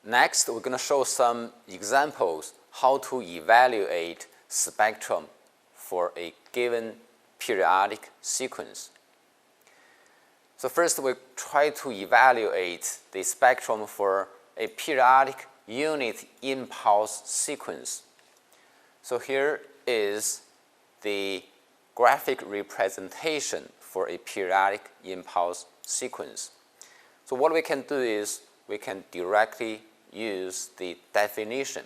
Next, we're going to show some examples how to evaluate spectrum for a given periodic sequence. So first, we try to evaluate the spectrum for a periodic unit impulse sequence. So here is the graphic representation for a periodic impulse sequence. So what we can do is we can directly use the definition.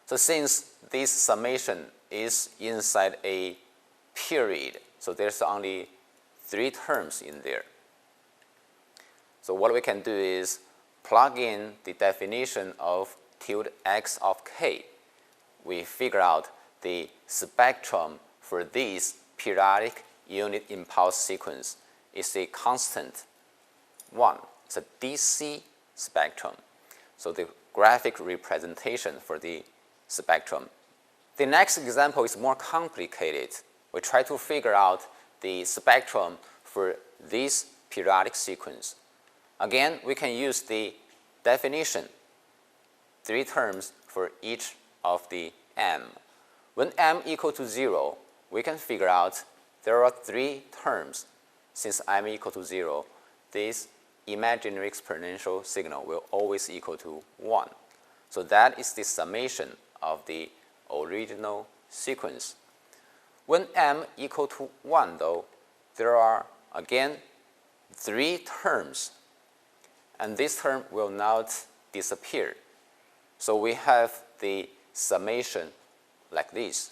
So since this summation is inside a period, so there's only 3 terms in there. So what we can do is plug in the definition of tilde x of k. We figure out the spectrum for this periodic unit impulse sequence is a constant 1. It's a DC spectrum. So the graphic representation for the spectrum. The next example is more complicated. We try to figure out the spectrum for this periodic sequence. Again, we can use the definition, 3 terms for each of the m. When m equal to 0, we can figure out there are 3 terms. Since m equal to 0, this imaginary exponential signal will always equal to 1. So that is the summation of the original sequence. When m equal to 1, though, there are again 3 terms, and this term will not disappear. So we have the summation like this,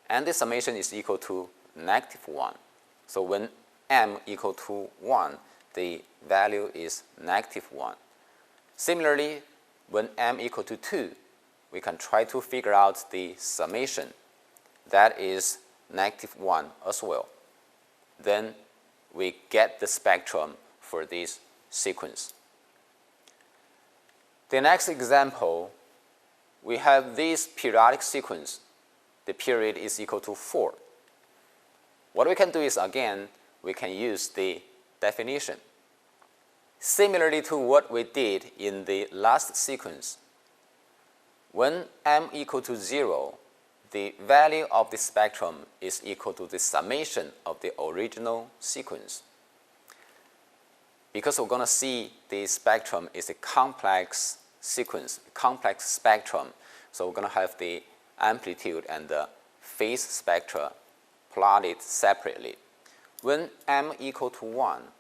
and the summation is equal to -1. So when m equal to 1, the value is -1. Similarly, when m equal to 2, we can try to figure out the summation. That is -1 as well. Then we get the spectrum for this sequence. The next example, we have this periodic sequence. The period is equal to 4. What we can do is, again, we can use the definition. Similarly to what we did in the last sequence, when m equal to 0, the value of the spectrum is equal to the summation of the original sequence. Because we're going to see the spectrum is a complex sequence, complex spectrum, so we're going to have the amplitude and the phase spectra plotted separately. When m equal to 1,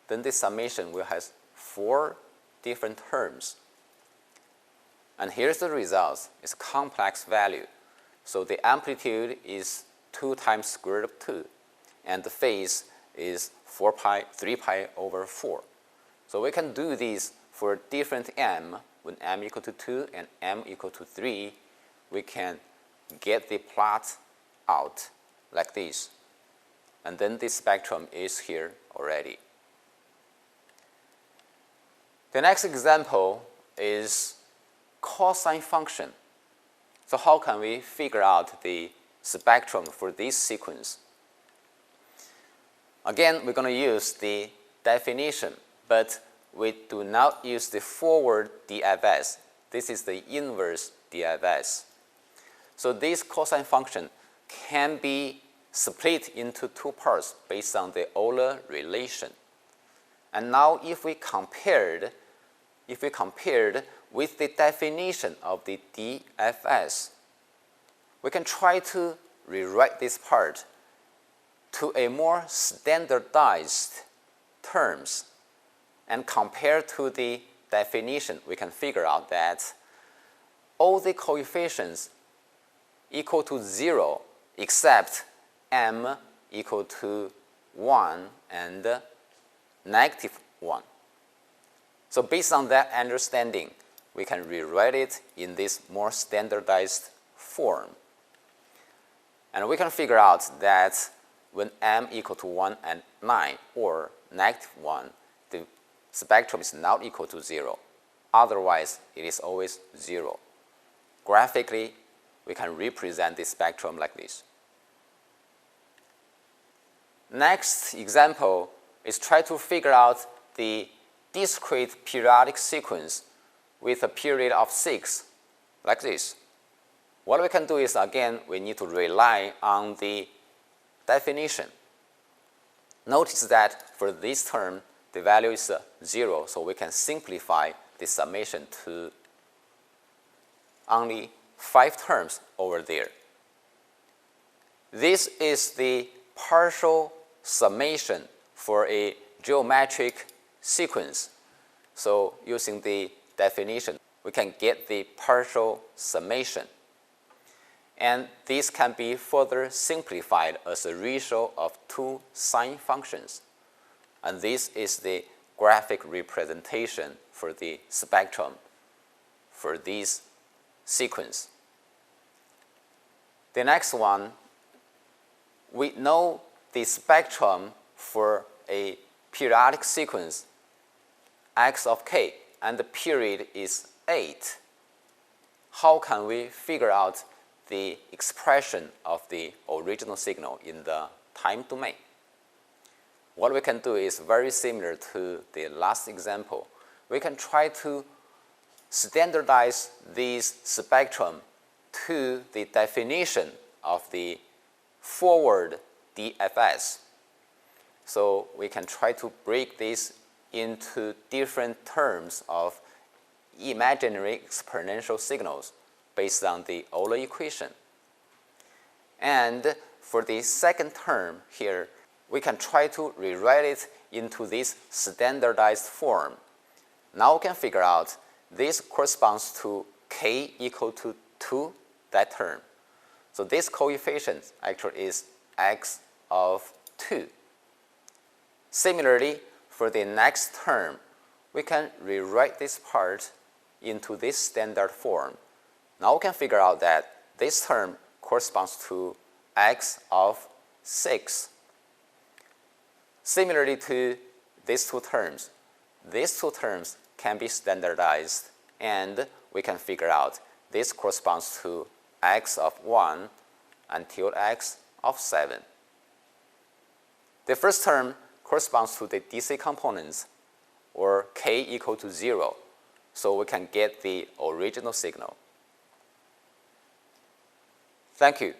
then the summation will have 4 different terms. And here's the result. It's a complex value. So the amplitude is 2 times square root of 2, and the phase is 3 pi over 4. So we can do this for different m. When m equal to 2 and m equal to 3, we can get the plot out like this. And then the spectrum is here already. The next example is cosine function. So how can we figure out the spectrum for this sequence? Again, we're going to use the definition, but we do not use the forward DFS. This is the inverse DFS. So this cosine function can be split into 2 parts based on the Euler relation. And now if we compared with the definition of the DFS, we can try to rewrite this part to a more standardized terms, and compare to the definition, we can figure out that all the coefficients equal to 0 except m equal to 1 and -1. So based on that understanding, we can rewrite it in this more standardized form. And we can figure out that when m equal to 1 and 9 or -1, the spectrum is not equal to 0. Otherwise, it is always 0. Graphically, we can represent the spectrum like this. Next example is try to figure out the discrete periodic sequence with a period of 6, like this. What we can do is, again, we need to rely on the definition. Notice that for this term, the value is 0, so we can simplify the summation to only 5 terms over there. This is the partial summation for a geometric sequence. So using the definition, we can get the partial summation. And this can be further simplified as a ratio of 2 sine functions. And this is the graphic representation for the spectrum for this sequence. The next one, we know the spectrum for a periodic sequence x of k, and the period is 8. How can we figure out the expression of the original signal in the time domain? What we can do is very similar to the last example. We can try to standardize this spectrum to the definition of the forward DFS. So we can try to break this into different terms of imaginary exponential signals based on the Euler equation. And for the second term here, we can try to rewrite it into this standardized form. Now we can figure out this corresponds to k equal to 2, that term. So this coefficient actually is x of 2. Similarly, for the next term, we can rewrite this part into this standard form. Now we can figure out that this term corresponds to x of 6. Similarly to these two terms can be standardized, and we can figure out this corresponds to x of 1 until x of 7. The first term corresponds to the DC components, or k equal to 0, so we can get the original signal. Thank you.